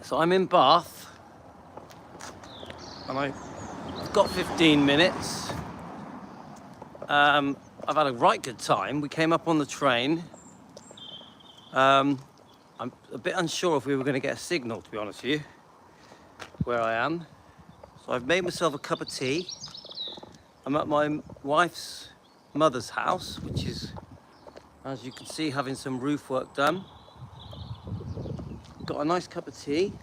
So I'm in Bath, and I've got 15 minutes. I've had a right good time. We came up on the train. I'm a bit unsure if we were going to get a signal, to be honest with you, where I am. So I've made myself a cup of tea. I'm at my wife's mother's house, which is, as you can see, having some roof work done. Got a nice cup of tea.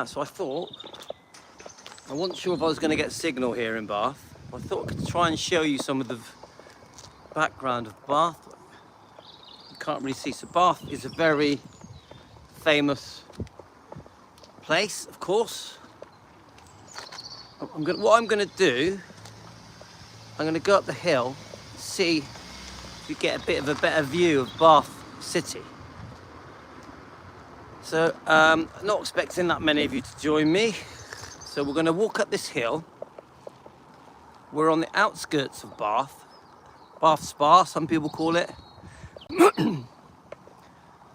So I thought, I wasn't sure if I was going to get signal here in Bath. I thought I could try and show you some of the background of Bath. You can't really see. So Bath is a very famous place, of course. What I'm going to do, I'm going to go up the hill, see if we get a bit of a better view of Bath City. So, not expecting that many of you to join me. So we're going to walk up this hill. We're on the outskirts of Bath. Bath Spa, some people call it.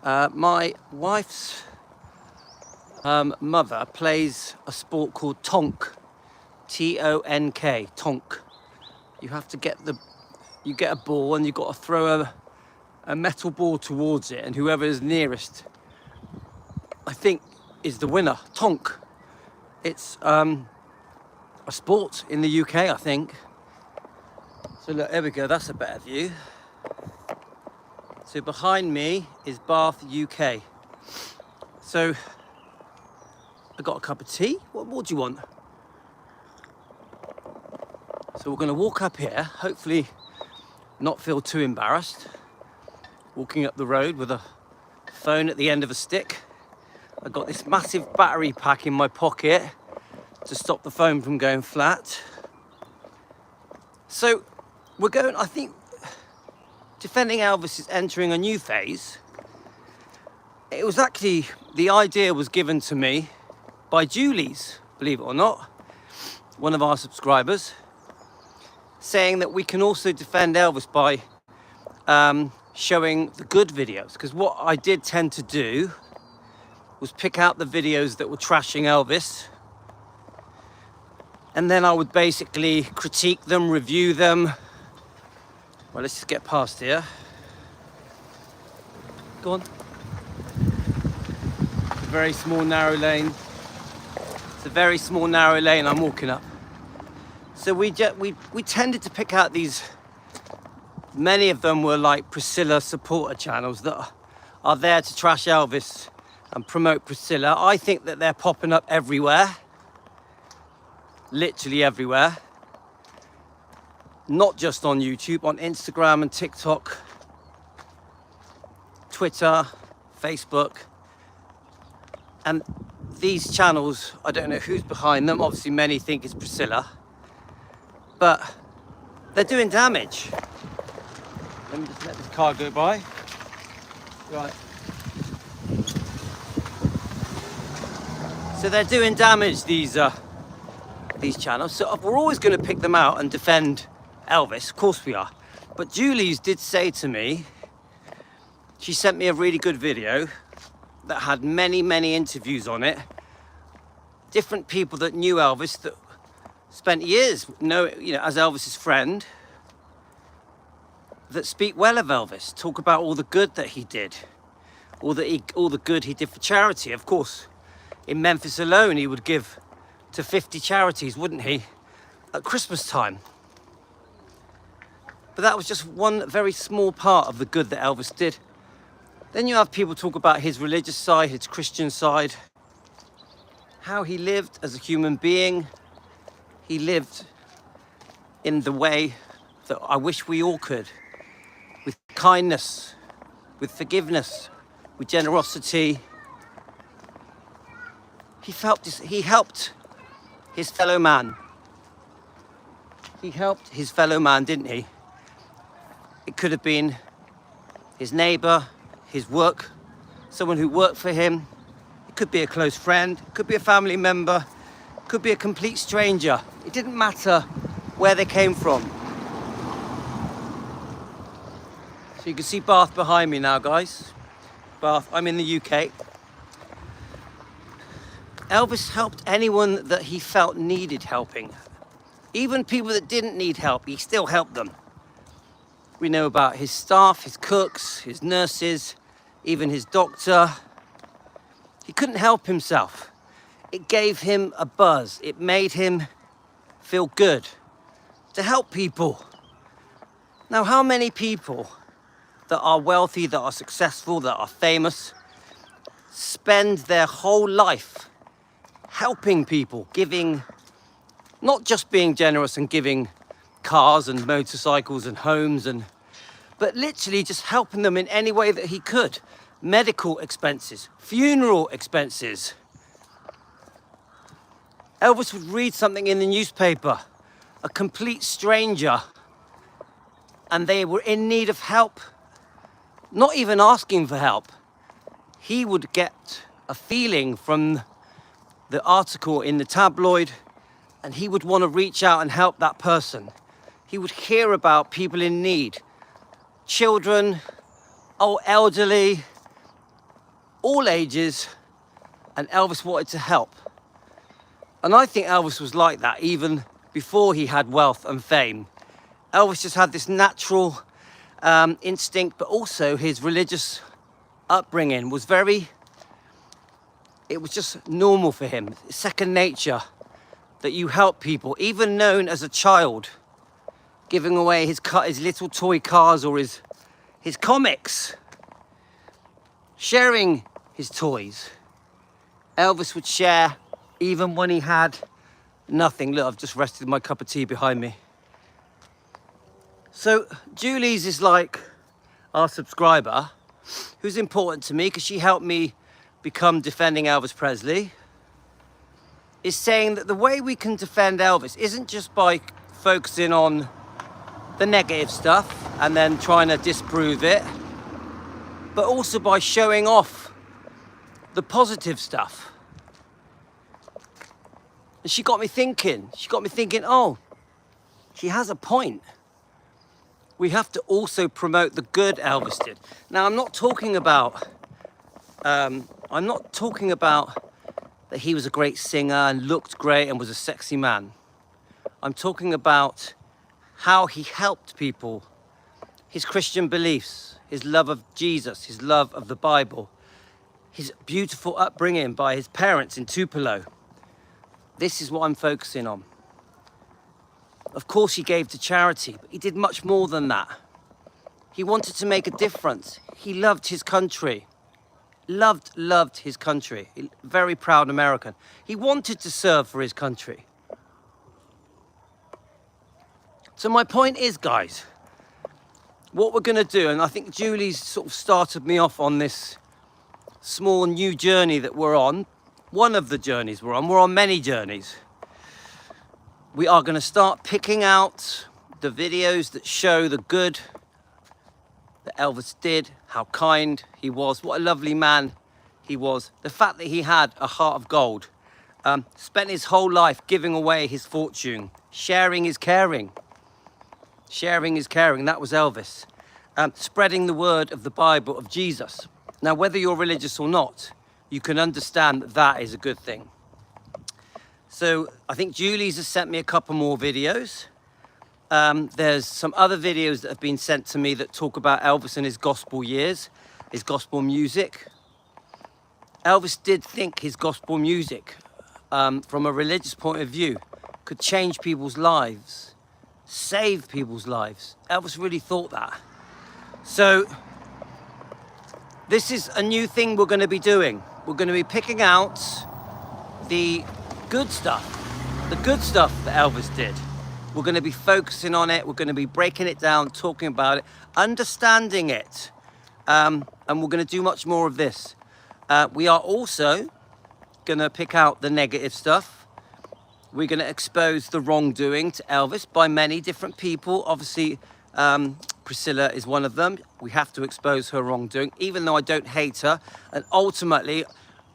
My wife's mother plays a sport called tonk. T-O-N-K, tonk. You have to you get a ball and you've got to throw a metal ball towards it, and whoever is nearest, I think, is the winner. Tonk. It's a sport in the UK, I think. So look, there we go, that's a better view. So behind me is Bath, UK. So I got a cup of tea. What more do you want? So we're going to walk up here, hopefully not feel too embarrassed. Walking up the road with a phone at the end of a stick. I've got this massive battery pack in my pocket to stop the phone from going flat. So we're going, I think, Defending Elvis is entering a new phase. It was actually, the idea was given to me by Julie's, believe it or not, one of our subscribers, saying that we can also defend Elvis by showing the good videos. Because what I did tend to do was pick out the videos that were trashing Elvis, and then I would basically critique them, review them. Well, let's just get past here. Go on. It's a very small, narrow lane. It's a very small, narrow lane I'm walking up. So we tended to pick out these, many of them were like Priscilla supporter channels that are there to trash Elvis and promote Priscilla. I think that they're popping up everywhere. Literally everywhere. Not just on YouTube, on Instagram and TikTok, Twitter, Facebook. And these channels, I don't know who's behind them. Obviously many think it's Priscilla, but they're doing damage. Let me just let this car go by. Right. So they're doing damage, these channels. So we're always going to pick them out and defend Elvis. Of course we are. But Julie's did say to me, she sent me a really good video that had many, many interviews on it. Different people that knew Elvis, that spent years as Elvis's friend, that speak well of Elvis, talk about all the good that he did, all the good he did for charity. Of course, in Memphis alone, he would give to 50 charities, wouldn't he, at Christmas time. But that was just one very small part of the good that Elvis did. Then you have people talk about his religious side, his Christian side, how he lived as a human being. He lived in the way that I wish we all could, with kindness, with forgiveness, with generosity. He helped his fellow man. He helped his fellow man, didn't he? It could have been his neighbor, his work, someone who worked for him. It could be a close friend, it could be a family member, it could be a complete stranger. It didn't matter where they came from. So you can see Bath behind me now, guys. Bath, I'm in the UK. Elvis helped anyone that he felt needed helping. Even people that didn't need help, he still helped them. We know about his staff, his cooks, his nurses, even his doctor. He couldn't help himself. It gave him a buzz. It made him feel good to help people. Now, how many people that are wealthy, that are successful, that are famous, spend their whole life helping people, giving, not just being generous and giving cars and motorcycles and homes, but literally just helping them in any way that he could. Medical expenses, funeral expenses. Elvis would read something in the newspaper, a complete stranger, and they were in need of help, not even asking for help. He would get a feeling from the article in the tabloid, and he would want to reach out and help that person. He would hear about people in need, children, elderly, all ages, and Elvis wanted to help. And I think Elvis was like that even before he had wealth and fame. Elvis just had this natural instinct, but also his religious upbringing was it was just normal for him. It's second nature that you help people, even known as a child, giving away his little toy cars or his comics, sharing his toys. Elvis would share even when he had nothing. Look, I've just rested my cup of tea behind me. So Julie's is like our subscriber, who's important to me because she helped me become Defending Elvis Presley, is saying that the way we can defend Elvis isn't just by focusing on the negative stuff and then trying to disprove it, but also by showing off the positive stuff. And she got me thinking, oh, she has a point. We have to also promote the good Elvis did. Now, I'm not talking about that he was a great singer and looked great and was a sexy man. I'm talking about how he helped people, his Christian beliefs, his love of Jesus, his love of the Bible, his beautiful upbringing by his parents in Tupelo. This is what I'm focusing on. Of course, he gave to charity, but he did much more than that. He wanted to make a difference. He loved his country. Loved his country. Very proud American. He wanted to serve for his country. So my point is, guys, what we're going to do, and I think Julie's sort of started me off on this small new journey that we're on. One of the journeys we're on many journeys. We are going to start picking out the videos that show the good that Elvis did, how kind he was, what a lovely man he was. The fact that he had a heart of gold, spent his whole life giving away his fortune, sharing is caring. Sharing is caring, that was Elvis. Spreading the word of the Bible, of Jesus. Now, whether you're religious or not, you can understand that that is a good thing. So I think Julie's has sent me a couple more videos. There's some other videos that have been sent to me that talk about Elvis and his gospel years, his gospel music. Elvis did think his gospel music, from a religious point of view, could change people's lives, save people's lives. Elvis really thought that. So this is a new thing we're going to be doing. We're going to be picking out the good stuff that Elvis did. We're going to be focusing on it. We're going to be breaking it down, talking about it, understanding it. And we're going to do much more of this. We are also going to pick out the negative stuff. We're going to expose the wrongdoing to Elvis by many different people. Obviously, Priscilla is one of them. We have to expose her wrongdoing, even though I don't hate her. And ultimately,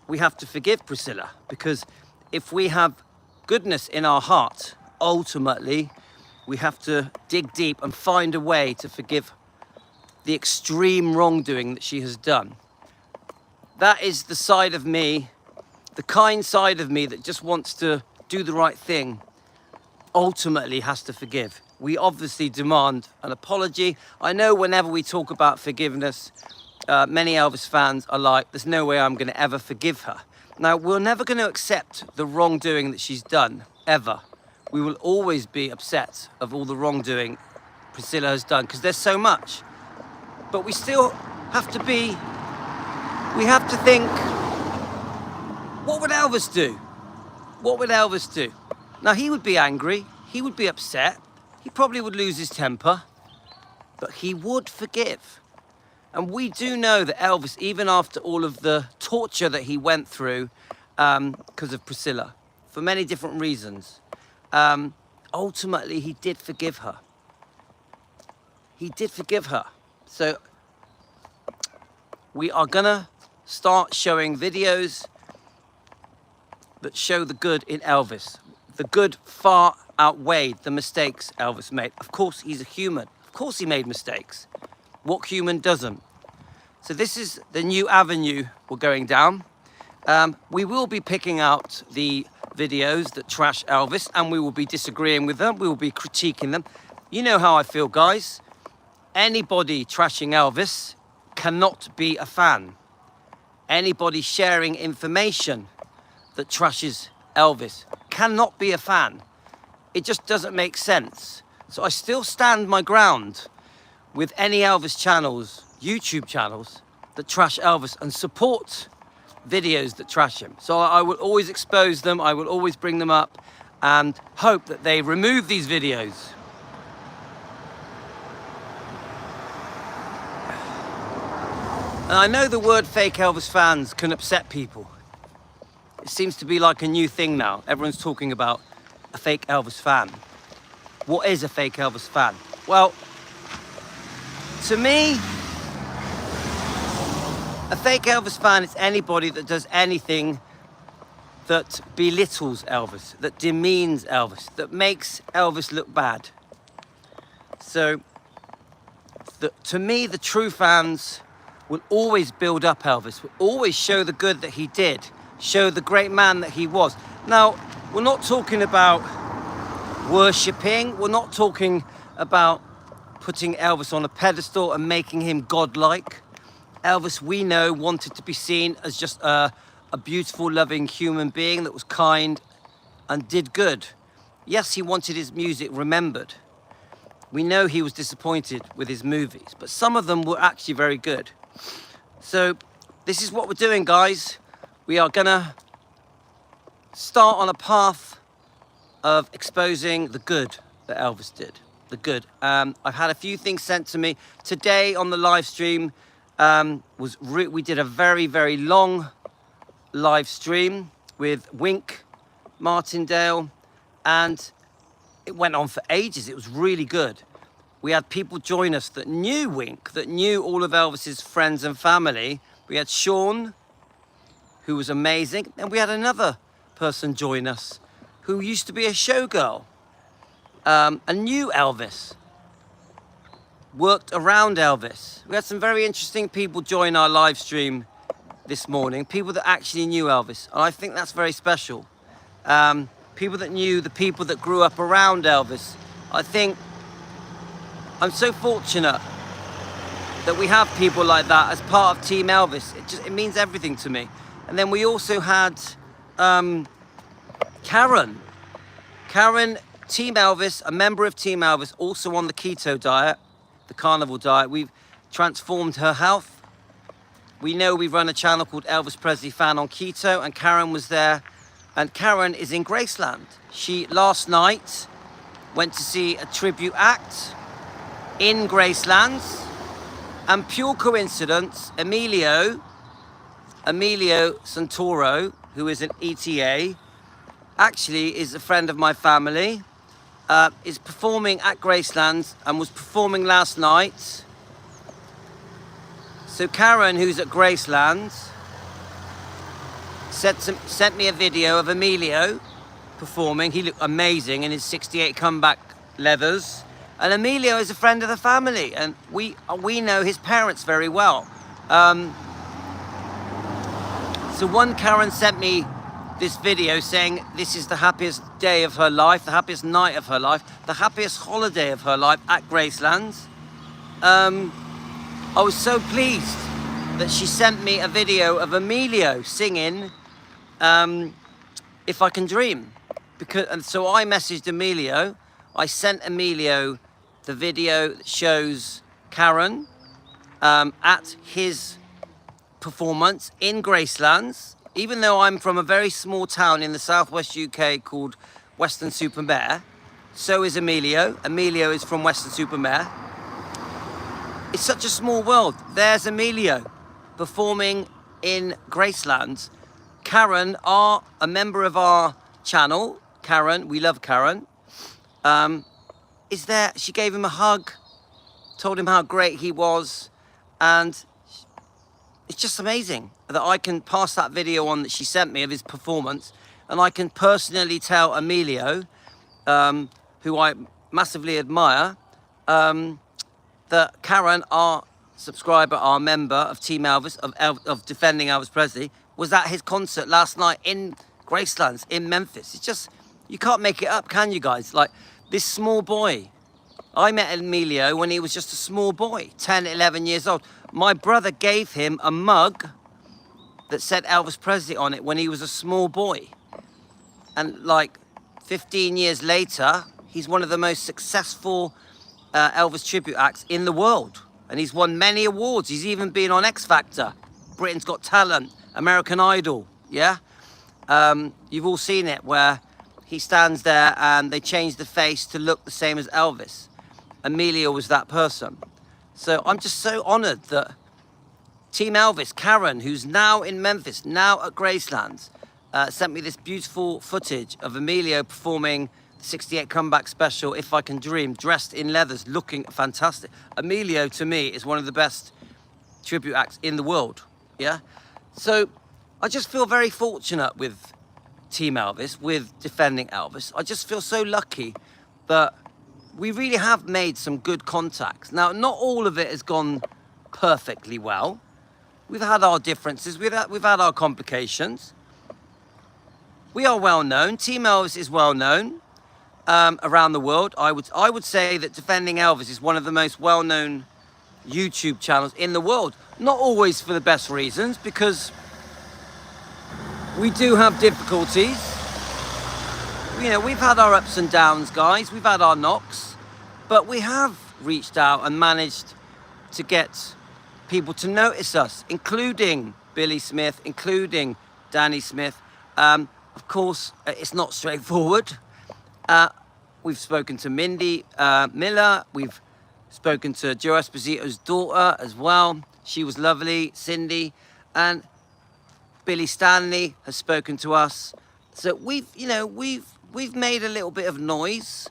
we have to forgive Priscilla, because if we have goodness in our heart, ultimately, we have to dig deep and find a way to forgive the extreme wrongdoing that she has done. That is the side of me, the kind side of me that just wants to do the right thing, ultimately has to forgive. We obviously demand an apology. I know whenever we talk about forgiveness, many Elvis fans are like, there's no way I'm going to ever forgive her. Now, we're never going to accept the wrongdoing that she's done, ever. We will always be upset of all the wrongdoing Priscilla has done, because there's so much. But we still have to be, we have to think, what would Elvis do? What would Elvis do? Now, he would be angry, he would be upset, he probably would lose his temper, but he would forgive. And we do know that Elvis, even after all of the torture that he went through because of Priscilla, for many different reasons, ultimately he did forgive her. He did forgive her. So we are gonna start showing videos that show the good in Elvis. The good far outweighed the mistakes Elvis made. Of course, he's a human. Of course he made mistakes. What human doesn't? So this is the new avenue we're going down. We will be picking out the videos that trash Elvis, and we will be disagreeing with them. We will be critiquing them. You know how I feel, guys. Anybody trashing Elvis cannot be a fan. Anybody sharing information that trashes Elvis cannot be a fan. It just doesn't make sense. So I still stand my ground with any Elvis channels, YouTube channels, that trash Elvis and support videos that trash him. So I will always expose them, I will always bring them up and hope that they remove these videos. And I know the word fake Elvis fans can upset people. It seems to be like a new thing now. Everyone's talking about a fake Elvis fan. What is a fake Elvis fan? Well, to me, a fake Elvis fan is anybody that does anything that belittles Elvis, that demeans Elvis, that makes Elvis look bad. So, to me, the true fans will always build up Elvis, will always show the good that he did, show the great man that he was. Now, we're not talking about worshipping, we're not talking about putting Elvis on a pedestal and making him godlike. Elvis, we know, wanted to be seen as just a beautiful, loving human being that was kind and did good. Yes, he wanted his music remembered. We know he was disappointed with his movies, but some of them were actually very good. So this is what we're doing, guys. We are gonna start on a path of exposing the good that Elvis did. The good. I've had a few things sent to me today on the live stream. We did a very, very long live stream with Wink Martindale, and it went on for ages. It was really good. We had people join us that knew Wink, that knew all of Elvis's friends and family. We had Sean, who was amazing, and we had another person join us who used to be a showgirl and knew Elvis, worked around Elvis. We had some very interesting people join our live stream this morning, people that actually knew Elvis, and I think that's very special. People that knew the people that grew up around Elvis. I think I'm so fortunate that we have people like that as part of Team Elvis. It means everything to me. And then we also had Karen. Karen, Team Elvis, a member of Team Elvis, also on the keto diet, the carnivore diet. We've transformed her health. We know we run a channel called Elvis Presley Fan on Keto, and Karen was there. And Karen is in Graceland. She, last night, went to see a tribute act in Graceland. And pure coincidence, Emilio Santoro, who is an ETA, actually is a friend of my family, is performing at Graceland and was performing last night. So Karen, who's at Graceland, sent me a video of Emilio performing. He looked amazing in his 68 comeback leathers. And Emilio is a friend of the family, and we know his parents very well. So one Karen sent me this video saying this is the happiest day of her life, the happiest night of her life, the happiest holiday of her life at Gracelands. I was so pleased that she sent me a video of Emilio singing If I Can Dream. And so I messaged Emilio. I sent Emilio the video that shows Karen at his performance in Gracelands. Even though I'm from a very small town in the southwest UK called Weston-super-Mare, so is Emilio. Emilio is from Weston-super-Mare. It's such a small world. There's Emilio performing in Gracelands. Karen, a member of our channel, Karen, we love Karen, is there. She gave him a hug, told him how great he was, and it's just amazing that I can pass that video on that she sent me of his performance, and I can personally tell Emilio, who I massively admire, that Karen, our subscriber, our member of Team Elvis, of Defending Elvis Presley, was at his concert last night in Gracelands, in Memphis. It's just, you can't make it up, can you guys? Like, this small boy. I met Emilio when he was just a small boy, 10, 11 years old. My brother gave him a mug that said Elvis Presley on it when he was a small boy. And like 15 years later, he's one of the most successful Elvis tribute acts in the world. And he's won many awards. He's even been on X Factor, Britain's Got Talent, American Idol, yeah? You've all seen it where he stands there and they change the face to look the same as Elvis. Emilio was that person. So I'm just so honored that Team Elvis, Karen, who's now in Memphis, now at Gracelands, sent me this beautiful footage of Emilio performing the 68 comeback special, If I Can Dream, dressed in leathers, looking fantastic. Emilio, to me, is one of the best tribute acts in the world, yeah? So I just feel very fortunate with Team Elvis, with Defending Elvis. I just feel so lucky that we really have made some good contacts. Now, not all of it has gone perfectly well. We've had our differences, we've had our complications. We are well known. Team Elvis is well known around the world. I would say that Defending Elvis is one of the most well-known YouTube channels in the world. Not always for the best reasons, because we do have difficulties. You know, we've had our ups and downs, guys. We've had our knocks, but we have reached out and managed to get people to notice us, including Billy Smith, including Danny Smith. Of course, it's not straightforward. We've spoken to Mindy Miller. We've spoken to Joe Esposito's daughter as well. She was lovely, Cindy, and Billy Stanley has spoken to us. So we've made a little bit of noise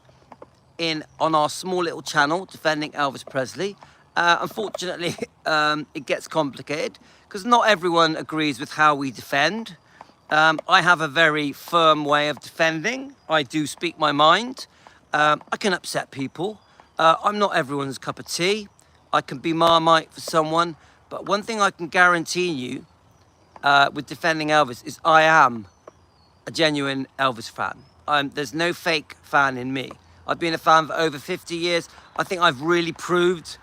on our small little channel, Defending Elvis Presley. Unfortunately, it gets complicated because not everyone agrees with how we defend. I have a very firm way of defending. I do speak my mind. I can upset people. I'm not everyone's cup of tea. I can be Marmite for someone. But one thing I can guarantee you with Defending Elvis is I am a genuine Elvis fan. There's no fake fan in me. I've been a fan for over 50 years. I think I've really proved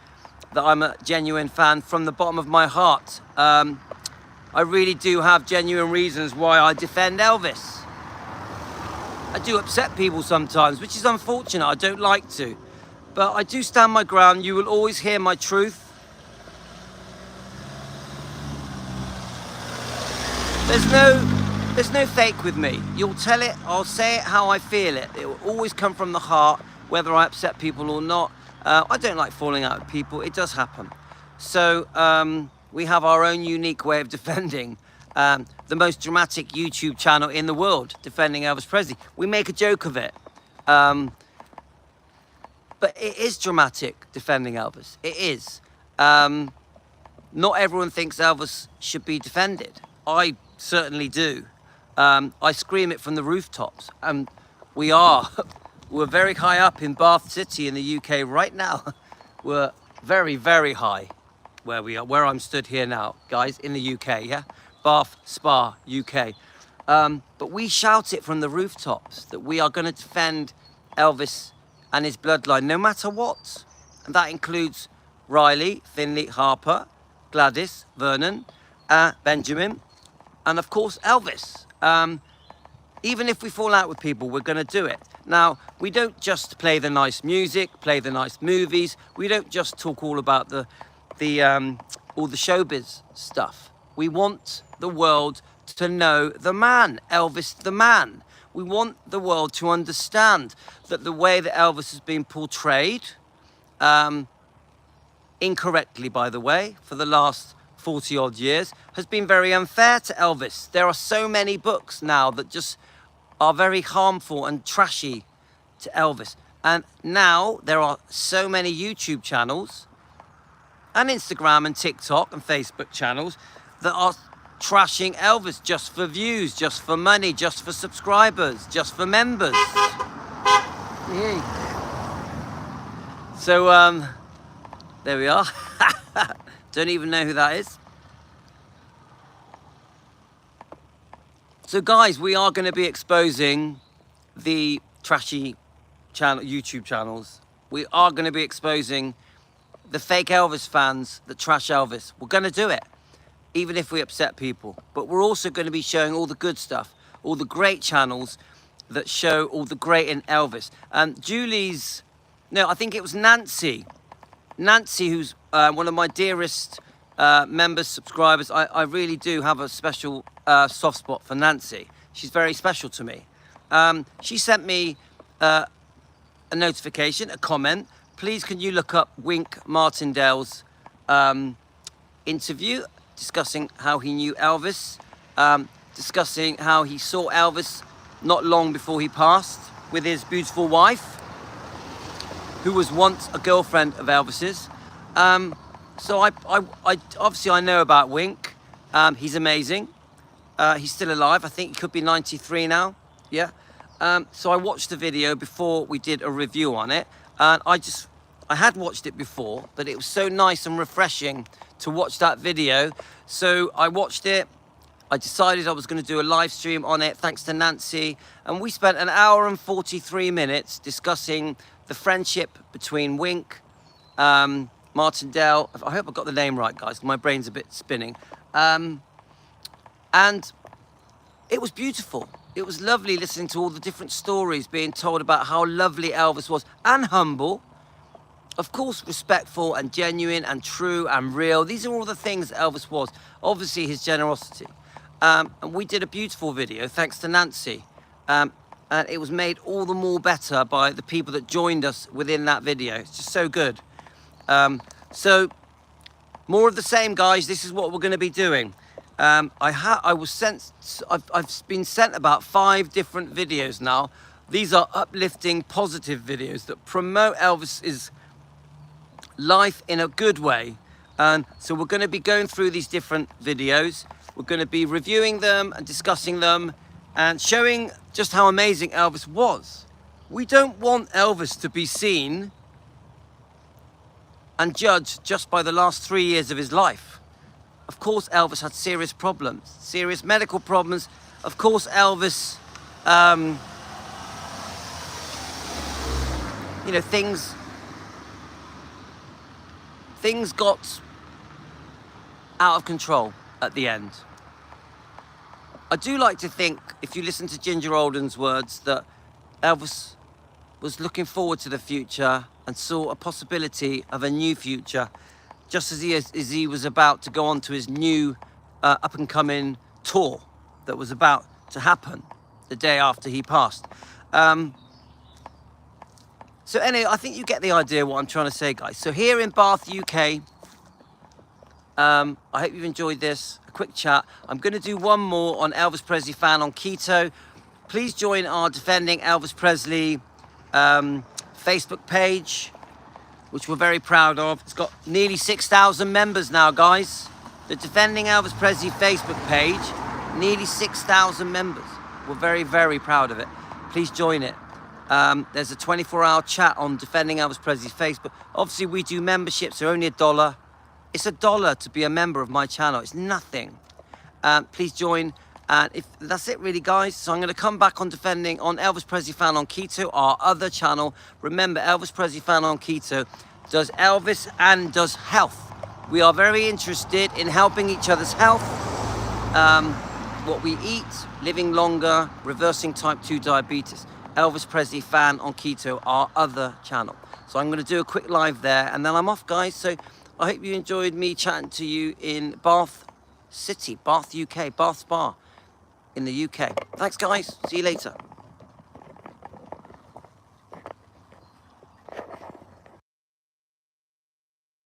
that I'm a genuine fan from the bottom of my heart. I really do have genuine reasons why I defend Elvis. I do upset people sometimes, which is unfortunate. I don't like to. But I do stand my ground. You will always hear my truth. There's no fake with me. You'll tell it, I'll say it how I feel it. It will always come from the heart, whether I upset people or not. I don't like falling out with people. It does happen. So we have our own unique way of defending the most dramatic YouTube channel in the world, Defending Elvis Presley. We make a joke of it. But it is dramatic, Defending Elvis. It is. Not everyone thinks Elvis should be defended. I certainly do. I scream it from the rooftops. And we are We're very high up in Bath City in the UK right now. We're very, very high where we are, where I'm stood here now, guys, in the UK, yeah? Bath, Spa, UK. But we shout it from the rooftops that we are going to defend Elvis and his bloodline, no matter what. And that includes Riley, Finley, Harper, Gladys, Vernon, Benjamin, and of course Elvis. Even if we fall out with people, we're going to do it. Now, we don't just play the nice music, play the nice movies. We don't just talk all about all the showbiz stuff. We want the world to know the man, Elvis the man. We want the world to understand that the way that Elvis has been portrayed, incorrectly by the way, for the last 40 odd years, has been very unfair to Elvis. There are so many books now that just are very harmful and trashy to Elvis. And now there are so many YouTube channels and Instagram and TikTok and Facebook channels that are trashing Elvis just for views, just for money, just for subscribers, just for members. So, there we are. Don't even know who that is. So guys, we are going to be exposing the trashy YouTube channels. We are going to be exposing the fake Elvis fans that trash Elvis. We're going to do it, even if we upset people. But we're also going to be showing all the good stuff, all the great channels that show all the great in Elvis. Julie's, no, I think it was Nancy. Nancy, who's one of my dearest members, subscribers. I really do have a special soft spot for Nancy. She's very special to me. She sent me a notification, a comment. Please can you look up Wink Martindale's interview discussing how he knew Elvis, discussing how he saw Elvis not long before he passed with his beautiful wife, who was once a girlfriend of Elvis's. So I obviously I know about Wink. He's amazing. He's still alive. I think he could be 93 now. Yeah. So I watched the video before we did a review on it. And I had watched it before, but it was so nice and refreshing to watch that video. So I watched it. I decided I was going to do a live stream on it, thanks to Nancy. And we spent an hour and 43 minutes discussing the friendship between Wink, Martindale. I hope I got the name right, guys. My brain's a bit spinning. And it was beautiful. It was lovely listening to all the different stories being told about how lovely Elvis was, and humble. Of course, respectful and genuine and true and real. These are all the things Elvis was. Obviously, his generosity. And we did a beautiful video, thanks to Nancy. And it was made all the more better by the people that joined us within that video. It's just so good. So, more of the same, guys. This is what we're going to be doing. I've been sent about 5 different videos now. These are uplifting, positive videos that promote Elvis's life in a good way. And so we're going to be going through these different videos. We're going to be reviewing them and discussing them and showing just how amazing Elvis was. We don't want Elvis to be seen and judged just by the last 3 years of his life. Of course, Elvis had serious problems, serious medical problems. Of course, Elvis, you know, things got out of control at the end. I do like to think, if you listen to Ginger Alden's words, that Elvis was looking forward to the future and saw a possibility of a new future, just as he was about to go on to his new up-and-coming tour that was about to happen the day after he passed. So anyway, I think you get the idea what I'm trying to say, guys. So here in Bath, UK, I hope you've enjoyed this, a quick chat. I'm going to do one more on Elvis Presley fan on keto. Please join our Defending Elvis Presley Facebook page, which we're very proud of. It's got nearly 6,000 members now, guys. The Defending Elvis Presley Facebook page, nearly 6,000 members. We're very, very proud of it. Please join it. There's a 24-hour chat on Defending Elvis Presley's Facebook. Obviously, we do memberships. They're only $1. It's $1 to be a member of my channel. It's nothing. Please join. And if that's it really, guys. So I'm going to come back on Defending on Elvis Presley Fan on Keto, our other channel. Remember, Elvis Presley Fan on Keto does Elvis and does health. We are very interested in helping each other's health, what we eat, living longer, reversing type 2 diabetes. Elvis Presley Fan on Keto, our other channel. So I'm going to do a quick live there, and then I'm off, guys. So I hope you enjoyed me chatting to you in Bath City, Bath, UK, Bath Spa in the UK. Thanks, guys. See you later.